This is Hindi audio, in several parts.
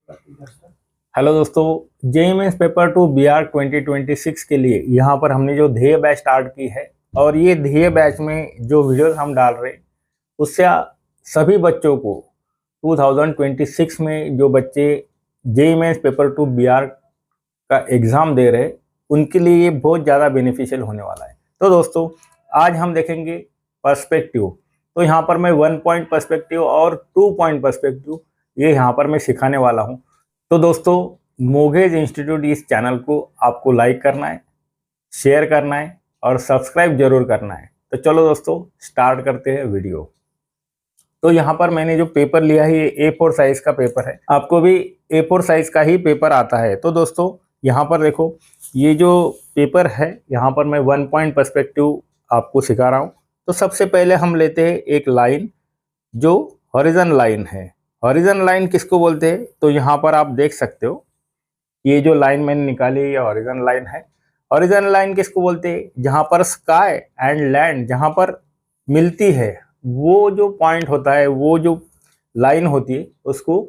हेलो दोस्तों, JEE mains paper two BR 2026 के लिए यहाँ पर हमने जो ध्येय बैच स्टार्ट की है और ये ध्येय बैच में जो वीडियोस हम डाल रहे हैं उससे सभी बच्चों को 2026 में जो बच्चे JEE mains paper two BR का एग्ज़ाम दे रहे हैं उनके लिए ये बहुत ज़्यादा बेनिफिशियल होने वाला है। तो दोस्तों आज हम देखेंगे पर्सपेक्टिव। तो यहाँ पर मैं 1 पॉइंट पर्सपेक्टिव और 2 पॉइंट पर्सपेक्टिव ये यहाँ पर मैं सिखाने वाला हूँ। तो दोस्तों मोगेज इंस्टीट्यूट इस चैनल को आपको लाइक करना है, शेयर करना है और सब्सक्राइब जरूर करना है। तो चलो दोस्तों स्टार्ट करते हैं वीडियो। तो यहाँ पर मैंने जो पेपर लिया है ये A4 साइज का पेपर है, आपको भी A4 साइज का ही पेपर आता है। तो दोस्तों यहाँ पर देखो ये जो पेपर है यहाँ पर मैं 1 पॉइंट पर्सपेक्टिव आपको सिखा रहा हूँ। तो सबसे पहले हम लेते हैं एक लाइन जो हॉरिजन लाइन है। हॉरिजन लाइन किसको बोलते हैं? तो यहाँ पर आप देख सकते हो ये जो लाइन मैंने निकाली है ये हॉरिजन लाइन है। हॉरिजन लाइन किसको बोलते हैं? जहाँ पर स्काई एंड लैंड जहाँ पर मिलती है वो जो पॉइंट होता है, वो जो लाइन होती है उसको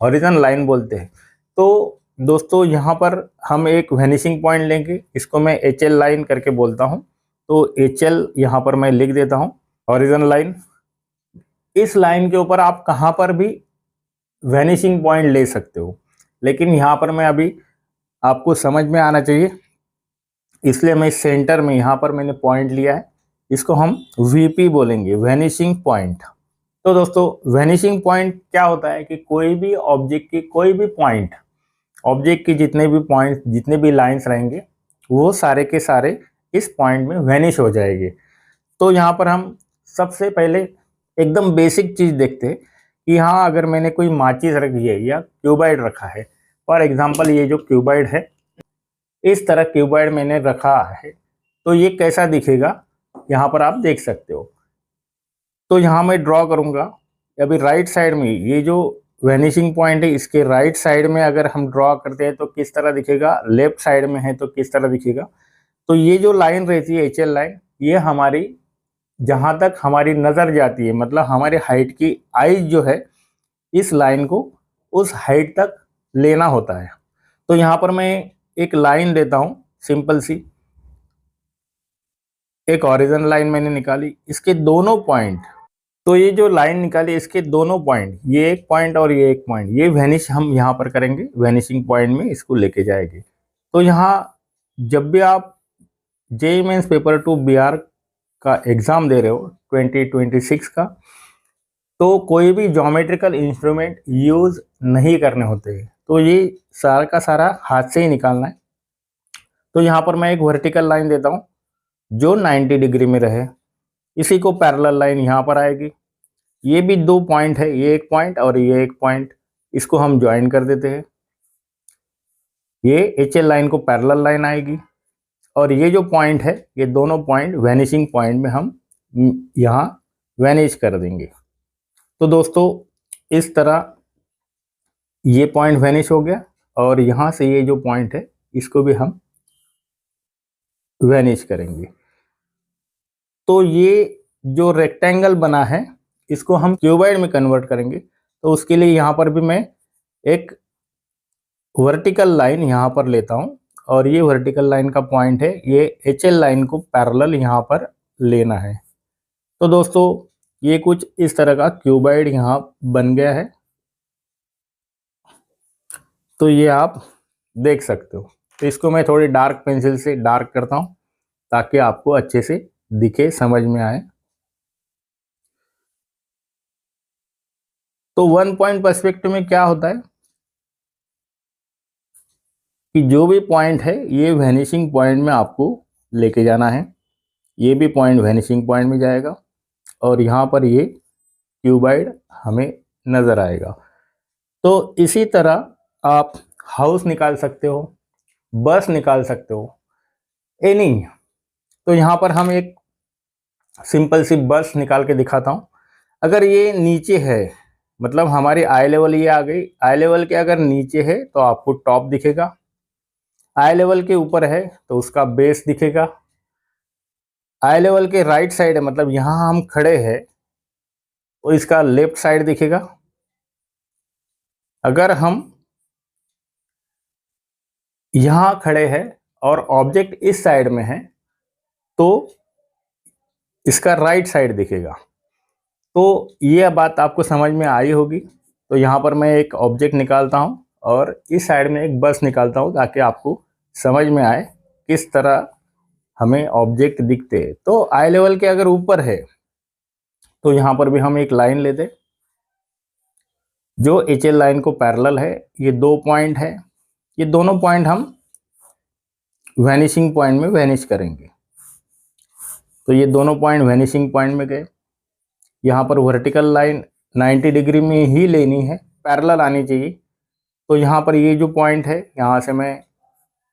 हॉरिजन लाइन बोलते हैं। तो दोस्तों यहाँ पर हम एक वैनिशिंग पॉइंट लेंगे, इसको मैं HL लाइन करके बोलता हूँ। तो HL यहाँ पर मैं लिख देता हूँ, हॉरिजन लाइन। इस लाइन के ऊपर आप कहाँ पर भी वैनिशिंग पॉइंट ले सकते हो, लेकिन यहाँ पर मैं अभी आपको समझ में आना चाहिए इसलिए मैं सेंटर में यहाँ पर मैंने पॉइंट लिया है, इसको हम VP बोलेंगे, वैनिशिंग पॉइंट। तो दोस्तों वैनिशिंग पॉइंट क्या होता है कि कोई भी ऑब्जेक्ट की कोई भी पॉइंट, ऑब्जेक्ट की जितने भी पॉइंट जितने भी लाइंस रहेंगे वो सारे के सारे इस पॉइंट में वैनिश हो जाएंगे। तो यहाँ पर हम सबसे पहले एकदम बेसिक चीज़ देखते हैं कि यहाँ अगर मैंने कोई माचिस रखी है या क्यूबाइड रखा है, फॉर एग्जांपल ये जो क्यूबाइड है इस तरह क्यूबाइड मैंने रखा है तो ये कैसा दिखेगा यहाँ पर आप देख सकते हो। तो यहाँ मैं ड्रॉ करूँगा, अभी राइट साइड में ये जो वैनिशिंग पॉइंट है इसके राइट साइड में अगर हम ड्रॉ करते हैं तो किस तरह दिखेगा, लेफ्ट साइड में है तो किस तरह दिखेगा। तो ये जो लाइन रहती है HL लाइन, ये हमारी जहाँ तक हमारी नज़र जाती है, मतलब हमारी हाइट की आइज जो है इस लाइन को उस हाइट तक लेना होता है। तो यहाँ पर मैं एक लाइन देता हूँ सिंपल सी, एक हॉरिजॉन्टल लाइन मैंने निकाली, इसके दोनों पॉइंट, तो ये जो लाइन निकाली इसके दोनों पॉइंट, ये एक पॉइंट और ये एक पॉइंट, ये वैनिश हम यहाँ पर करेंगे, वैनिशिंग पॉइंट में इसको लेके जाएंगे। तो यहाँ जब भी आप JEE mains paper two BR का एग्ज़ाम दे रहे हो 2026 का, तो कोई भी ज्योमेट्रिकल इंस्ट्रूमेंट यूज़ नहीं करने होते हैं। तो ये सारा का सारा हाथ से ही निकालना है। तो यहाँ पर मैं एक वर्टिकल लाइन देता हूँ जो 90 डिग्री में रहे, इसी को पैरेलल लाइन यहाँ पर आएगी। ये भी दो पॉइंट है, ये एक पॉइंट और ये एक पॉइंट, इसको हम ज्वाइन कर देते हैं। ये HL लाइन को पैरेलल लाइन आएगी और ये जो पॉइंट है ये दोनों पॉइंट वैनिशिंग पॉइंट में हम यहाँ वैनिश कर देंगे। तो दोस्तों इस तरह ये पॉइंट वैनिश हो गया और यहाँ से ये जो पॉइंट है इसको भी हम वैनिश करेंगे। तो ये जो रेक्टेंगल बना है इसको हम क्यूबॉइड में कन्वर्ट करेंगे। तो उसके लिए यहाँ पर भी मैं एक वर्टिकल लाइन यहाँ पर लेता हूँ और ये वर्टिकल लाइन का पॉइंट है, ये HL लाइन को पैरेलल यहाँ पर लेना है। तो दोस्तों ये कुछ इस तरह का क्यूबॉइड यहाँ बन गया है, तो ये आप देख सकते हो। तो इसको मैं थोड़ी डार्क पेंसिल से डार्क करता हूँ ताकि आपको अच्छे से दिखे, समझ में आए। तो 1 पॉइंट पर्सपेक्टिव में क्या होता है कि जो भी पॉइंट है ये वैनिशिंग पॉइंट में आपको लेके जाना है। ये भी पॉइंट वैनिशिंग पॉइंट में जाएगा और यहाँ पर ये क्यूबॉइड हमें नज़र आएगा। तो इसी तरह आप हाउस निकाल सकते हो, बस निकाल सकते हो, एनी। तो यहाँ पर हम एक सिंपल सी बस निकाल के दिखाता हूँ। अगर ये नीचे है, मतलब हमारी आई लेवल ये आ गई, आई लेवल के अगर नीचे है तो आपको टॉप दिखेगा, आई लेवल के ऊपर है तो उसका बेस दिखेगा, आई लेवल के राइट साइड है मतलब यहाँ हम खड़े हैं तो इसका लेफ्ट साइड दिखेगा। अगर हम यहाँ खड़े हैं और ऑब्जेक्ट इस साइड में है तो इसका राइट साइड दिखेगा। तो ये बात आपको समझ में आई होगी। तो यहाँ पर मैं एक ऑब्जेक्ट निकालता हूँ और इस साइड में एक बस निकालता हूँ ताकि आपको समझ में आए किस तरह हमें ऑब्जेक्ट दिखते हैं। तो आई लेवल के अगर ऊपर है तो यहाँ पर भी हम एक लाइन लेते जो एच एल लाइन को पैरेलल है। ये 2 पॉइंट है, ये दोनों पॉइंट हम वैनिशिंग पॉइंट में वैनिश करेंगे। तो ये दोनों पॉइंट वैनिशिंग पॉइंट में गए। यहाँ पर वर्टिकल लाइन 90 डिग्री में ही लेनी है, पैरेलल आनी चाहिए। तो यहाँ पर ये जो पॉइंट है यहाँ से मैं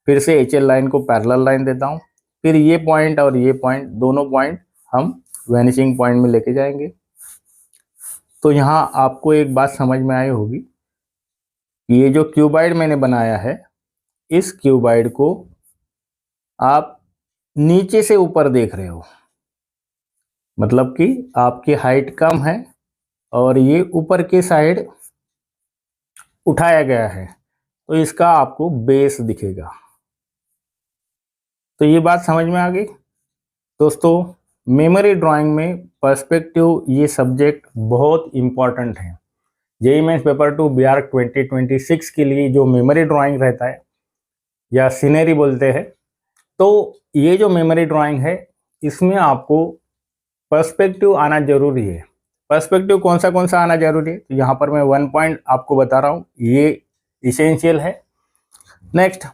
फिर से एच एल लाइन को पैरेलल लाइन देता हूँ। फिर ये पॉइंट और ये पॉइंट, दोनों पॉइंट हम वैनिशिंग पॉइंट में लेके जाएंगे। तो यहाँ आपको एक बात समझ में आई होगी कि ये जो क्यूबाइड मैंने बनाया है, इस क्यूबाइड को आप नीचे से ऊपर देख रहे हो, मतलब कि आपकी हाइट कम है और ये ऊपर के साइड उठाया गया है तो इसका आपको बेस दिखेगा। तो ये बात समझ में आ गई दोस्तों। मेमोरी ड्राइंग में पर्सपेक्टिव ये सब्जेक्ट बहुत इम्पॉर्टेंट है। जेईई मेंस पेपर 2 बिहार 2026 के लिए जो मेमोरी ड्राइंग रहता है या सीनरी बोलते हैं, तो ये जो मेमोरी ड्राइंग है इसमें आपको पर्सपेक्टिव आना जरूरी है। पर्सपेक्टिव कौन सा आना जरूरी है, तो यहाँ पर मैं 1 पॉइंट आपको बता रहा हूँ, ये इसेंशियल है। नेक्स्ट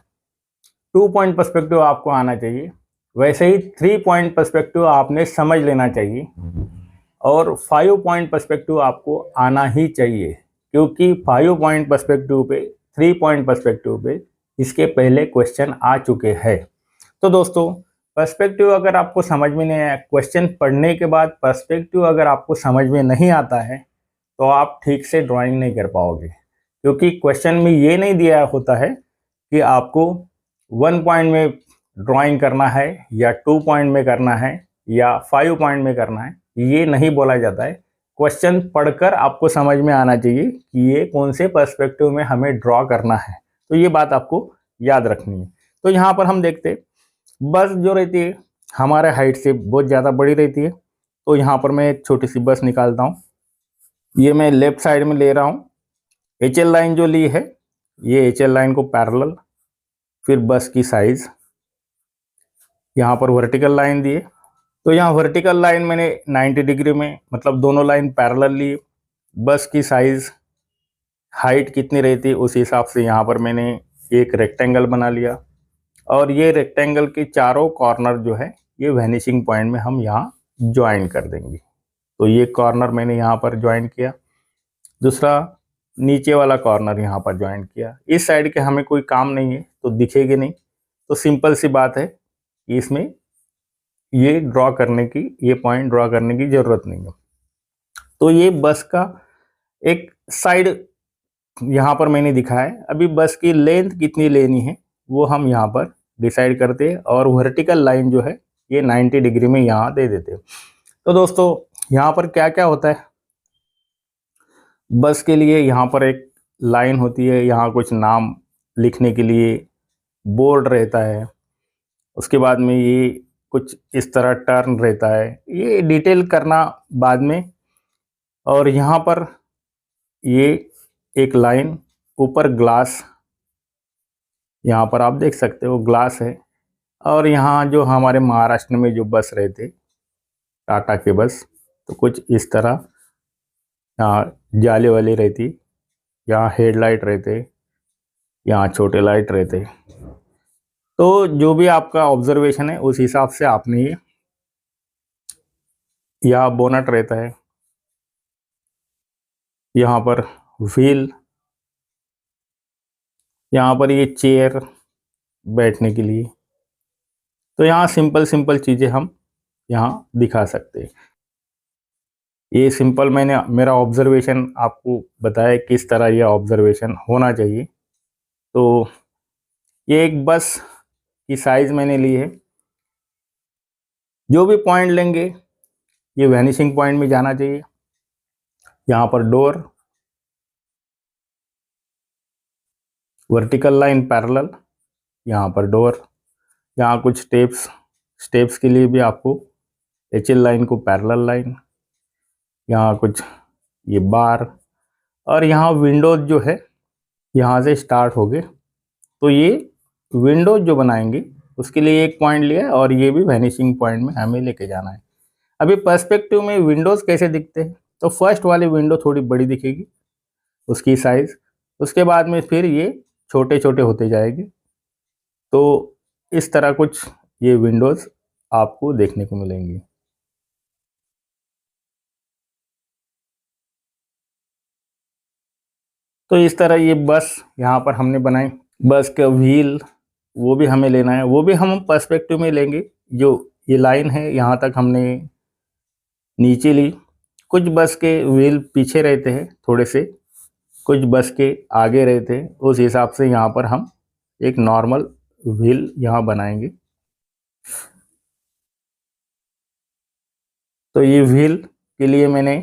2 पॉइंट पर्सपेक्टिव आपको आना चाहिए। वैसे ही 3 पॉइंट पर्सपेक्टिव आपने समझ लेना चाहिए और 5 पॉइंट पर्सपेक्टिव आपको आना ही चाहिए, क्योंकि 5 पॉइंट पर्सपेक्टिव पे, 3 पॉइंट पर्सपेक्टिव पे इसके पहले क्वेश्चन आ चुके हैं। तो दोस्तों पर्सपेक्टिव अगर आपको समझ में नहीं आया, क्वेश्चन पढ़ने के बाद पर्सपेक्टिव अगर आपको समझ में नहीं आता है तो आप ठीक से ड्राइंग नहीं कर पाओगे, क्योंकि क्वेश्चन में ये नहीं दिया होता है कि आपको 1 पॉइंट में ड्राइंग करना है या 2 पॉइंट में करना है या 5 पॉइंट में करना है, ये नहीं बोला जाता है। क्वेश्चन पढ़कर आपको समझ में आना चाहिए कि ये कौन से पर्सपेक्टिव में हमें ड्रॉ करना है। तो ये बात आपको याद रखनी है। तो यहाँ पर हम देखते बस जो रहती है हमारे हाइट से बहुत ज़्यादा बड़ी रहती है। तो यहाँ पर मैं एक छोटी सी बस निकालता हूँ। ये मैं लेफ्ट साइड में ले रहा हूँ। एच एल लाइन जो ली है, ये एच एल लाइन को पैरेलल, फिर बस की साइज, यहाँ पर वर्टिकल लाइन दिए। तो यहाँ वर्टिकल लाइन मैंने 90 डिग्री में, मतलब दोनों लाइन पैरेलल ली। बस की साइज, हाइट कितनी रहती है उस हिसाब से यहाँ पर मैंने एक रेक्टेंगल बना लिया और ये रेक्टेंगल के चारों कॉर्नर जो है ये वैनिशिंग पॉइंट में हम यहाँ ज्वाइन कर देंगे। तो ये कॉर्नर मैंने यहाँ पर ज्वाइन किया, दूसरा नीचे वाला कॉर्नर यहाँ पर ज्वाइन किया। इस साइड के हमें कोई काम नहीं है तो दिखेगी नहीं, तो सिंपल सी बात है कि इसमें ये ड्रॉ करने की, ये पॉइंट ड्रॉ करने की ज़रूरत नहीं है। तो ये बस का एक साइड यहाँ पर मैंने दिखाया है। अभी बस की लेंथ कितनी लेनी है वो हम यहाँ पर डिसाइड करते हैं और वर्टिकल लाइन जो है ये 90 डिग्री में यहाँ दे देते हैं। तो दोस्तों यहाँ पर क्या क्या होता है, बस के लिए यहाँ पर एक लाइन होती है, यहाँ कुछ नाम लिखने के लिए बोर्ड रहता है, उसके बाद में ये कुछ इस तरह टर्न रहता है, ये डिटेल करना बाद में। और यहाँ पर ये एक लाइन ऊपर ग्लास, यहाँ पर आप देख सकते हो ग्लास है। और यहाँ जो हमारे महाराष्ट्र में जो बस रहते टाटा के बस, तो कुछ इस तरह यहाँ जाली वाली रहती, यहाँ हेडलाइट रहते, यहाँ छोटे लाइट रहते। तो जो भी आपका ऑब्जर्वेशन है उस हिसाब से आपने ये, यहाँ बोनट रहता है, यहाँ पर व्हील, यहाँ पर ये चेयर बैठने के लिए। तो यहाँ सिंपल सिंपल चीज़ें हम यहाँ दिखा सकते हैं। ये सिंपल मैंने मेरा ऑब्जर्वेशन आपको बताया किस तरह यह ऑब्जर्वेशन होना चाहिए। तो ये एक बस की साइज़ मैंने ली है। जो भी पॉइंट लेंगे ये वैनिशिंग पॉइंट में जाना चाहिए। यहाँ पर डोर, वर्टिकल लाइन पैरेलल, यहाँ पर डोर, यहाँ कुछ स्टेप्स के लिए भी आपको HL लाइन को पैरेलल लाइन, यहाँ कुछ ये बार, और यहाँ विंडोज जो है यहाँ से स्टार्ट हो गए। तो ये विंडोज जो बनाएंगे उसके लिए एक पॉइंट लिया है और ये भी वैनिशिंग पॉइंट में हमें लेके जाना है। अभी पर्सपेक्टिव में विंडोज कैसे दिखते हैं, तो फर्स्ट वाली विंडो थोड़ी बड़ी दिखेगी उसकी साइज, उसके बाद में फिर ये छोटे छोटे होते जाएंगे। तो इस तरह कुछ ये विंडोज आपको देखने को मिलेंगी। तो इस तरह ये बस यहाँ पर हमने बनाई, बस का व्हील वो भी हमें लेना है, वो भी हम पर्सपेक्टिव में लेंगे। जो ये लाइन है यहाँ तक हमने नीचे ली, कुछ बस के व्हील पीछे रहते हैं थोड़े से, कुछ बस के आगे रहते हैं, उस हिसाब से यहाँ पर हम एक नॉर्मल व्हील यहाँ बनाएंगे। तो ये व्हील के लिए मैंने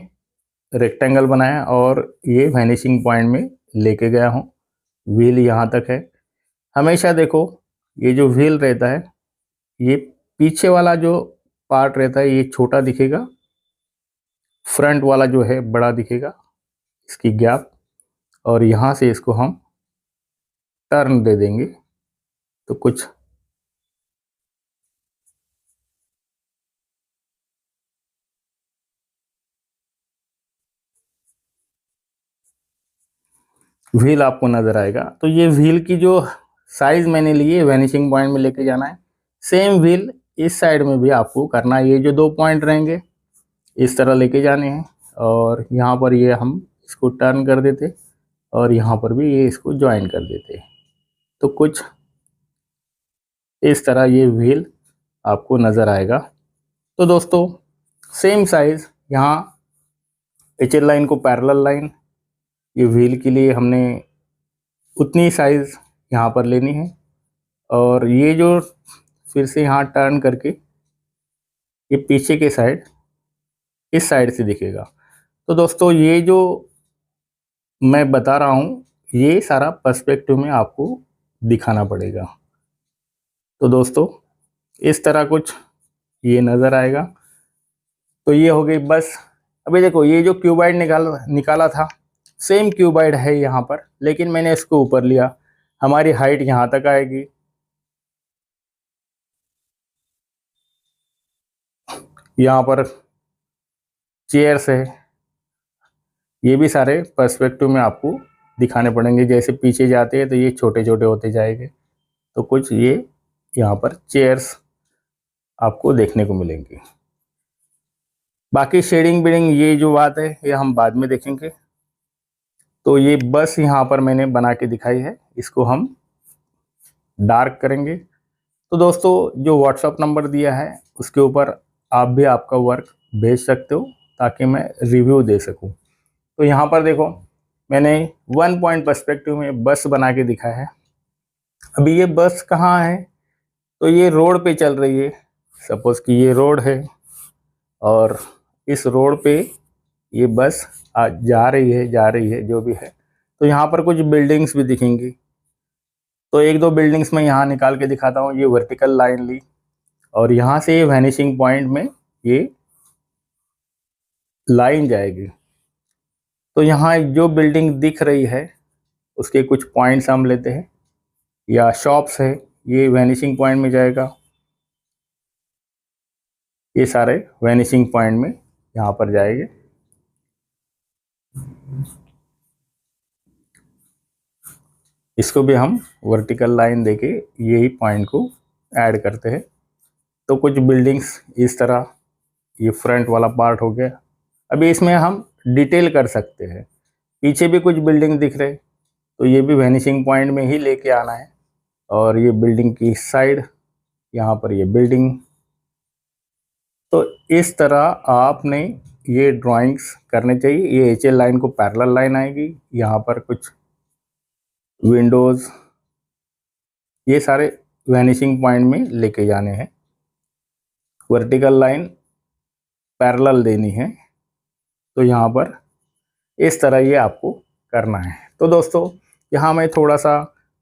रेक्टेंगल बनाया और ये वैनिशिंग पॉइंट में लेके गया हूँ। व्हील यहाँ तक है। हमेशा देखो ये जो व्हील रहता है, ये पीछे वाला जो पार्ट रहता है ये छोटा दिखेगा, फ्रंट वाला जो है बड़ा दिखेगा, इसकी गैप, और यहाँ से इसको हम टर्न दे देंगे। तो कुछ व्हील आपको नज़र आएगा। तो ये व्हील की जो साइज़ मैंने ली है वैनिशिंग पॉइंट में लेके जाना है। सेम व्हील इस साइड में भी आपको करना है। ये जो 2 पॉइंट रहेंगे इस तरह लेके जाने हैं, और यहाँ पर ये हम इसको टर्न कर देते और यहाँ पर भी ये इसको ज्वाइन कर देते। तो कुछ इस तरह ये व्हील आपको नज़र आएगा। तो दोस्तों सेम साइज़ यहाँ HL लाइन को पैरेलल लाइन, ये व्हील के लिए हमने उतनी साइज़ यहाँ पर लेनी है, और ये जो फिर से यहाँ टर्न करके ये पीछे के साइड इस साइड से दिखेगा। तो दोस्तों ये जो मैं बता रहा हूँ ये सारा पर्सपेक्टिव में आपको दिखाना पड़ेगा। तो दोस्तों इस तरह कुछ ये नज़र आएगा। तो ये हो गई बस। अभी देखो ये जो क्यूबाइड निकाला था सेम क्यूबाइड है यहाँ पर, लेकिन मैंने इसको ऊपर लिया। हमारी हाइट यहाँ तक आएगी। यहाँ पर चेयर्स है, ये भी सारे पर्सपेक्टिव में आपको दिखाने पड़ेंगे। जैसे पीछे जाते हैं तो ये छोटे छोटे होते जाएंगे। तो कुछ ये यहाँ पर चेयर्स आपको देखने को मिलेंगी। बाकी शेडिंग बिडिंग ये जो बात है ये हम बाद में देखेंगे। तो ये बस यहाँ पर मैंने बना के दिखाई है, इसको हम डार्क करेंगे। तो दोस्तों जो व्हाट्सअप नंबर दिया है उसके ऊपर आप भी आपका वर्क भेज सकते हो ताकि मैं रिव्यू दे सकूं। तो यहाँ पर देखो मैंने 1 पॉइंट पर्सपेक्टिव में बस बना के दिखाया है। अभी ये बस कहाँ है, तो ये रोड पे चल रही है। सपोज कि ये रोड है और इस रोड पे ये बस जा रही है जो भी है। तो यहाँ पर कुछ बिल्डिंग्स भी दिखेंगी। तो 1-2 बिल्डिंग्स में यहाँ निकाल के दिखाता हूँ। ये वर्टिकल लाइन ली और यहाँ से वैनिशिंग पॉइंट में ये लाइन जाएगी। तो यहाँ जो बिल्डिंग दिख रही है उसके कुछ पॉइंट्स हम लेते हैं, या शॉप्स है, ये वैनिशिंग पॉइंट में जाएगा। ये सारे वैनिशिंग पॉइंट में यहाँ पर जाएंगे। इसको भी हम वर्टिकल लाइन देके यही पॉइंट को ऐड करते हैं। तो कुछ बिल्डिंग्स इस तरह, ये फ्रंट वाला पार्ट हो गया। अभी इसमें हम डिटेल कर सकते हैं। पीछे भी कुछ बिल्डिंग दिख रहे, तो ये भी वैनिशिंग पॉइंट में ही लेके आना है। और ये बिल्डिंग की साइड, यहाँ पर ये बिल्डिंग। तो इस तरह आपने ये ड्राइंग्स करने चाहिए। ये HL लाइन को पैरेलल लाइन आएगी, यहाँ पर कुछ विंडोज़, ये सारे वैनिशिंग पॉइंट में लेके जाने हैं। वर्टिकल लाइन पैरेलल देनी है। तो यहाँ पर इस तरह ये आपको करना है। तो दोस्तों यहाँ मैं थोड़ा सा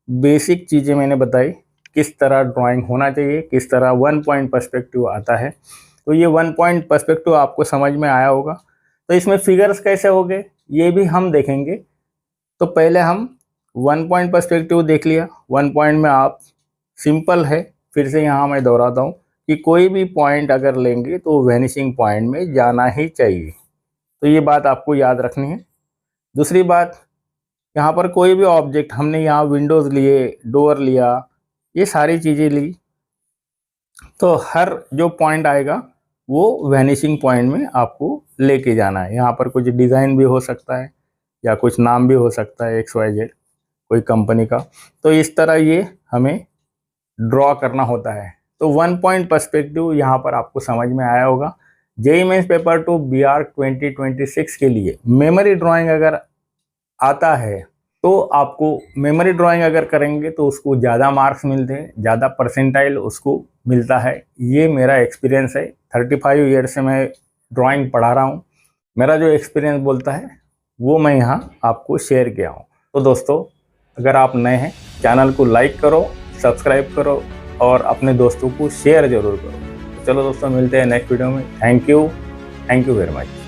बेसिक चीज़ें मैंने बताई किस तरह ड्राइंग होना चाहिए, किस तरह 1 पॉइंट पर्सपेक्टिव आता है। तो ये 1 पॉइंट पर्सपेक्टिव आपको समझ में आया होगा। तो इसमें फिगर्स कैसे होंगे ये भी हम देखेंगे। तो पहले हम 1 पॉइंट पर्सपेक्टिव देख लिया। 1 पॉइंट में आप सिंपल है, फिर से यहाँ मैं दोहराता हूँ कि कोई भी पॉइंट अगर लेंगे तो वैनिशिंग पॉइंट में जाना ही चाहिए। तो ये बात आपको याद रखनी है। दूसरी बात, यहाँ पर कोई भी ऑब्जेक्ट, हमने यहाँ विंडोज़ लिए, डोर लिया, ये सारी चीज़ें ली, तो हर जो पॉइंट आएगा वो वैनिशिंग पॉइंट में आपको लेके जाना है। यहाँ पर कुछ डिज़ाइन भी हो सकता है या कुछ नाम भी हो सकता है XYZ कोई कंपनी का। तो इस तरह ये हमें ड्रॉ करना होता है। तो 1 पॉइंट पर्सपेक्टिव यहाँ पर आपको समझ में आया होगा। जेईई मेंस पेपर 2 BR 2026 के लिए मेमोरी ड्राइंग अगर आता है तो आपको मेमोरी ड्राइंग अगर करेंगे तो उसको ज़्यादा मार्क्स मिलते हैं, ज़्यादा परसेंटाइल उसको मिलता है। ये मेरा एक्सपीरियंस है। 35 ईयर से मैं ड्राइंग पढ़ा रहा हूँ। मेरा जो एक्सपीरियंस बोलता है वो मैं यहाँ आपको शेयर किया हूँ। तो दोस्तों, अगर आप नए हैं चैनल को लाइक करो, सब्सक्राइब करो और अपने दोस्तों को शेयर ज़रूर करो। चलो दोस्तों, मिलते हैं नेक्स्ट वीडियो में। Thank you very much.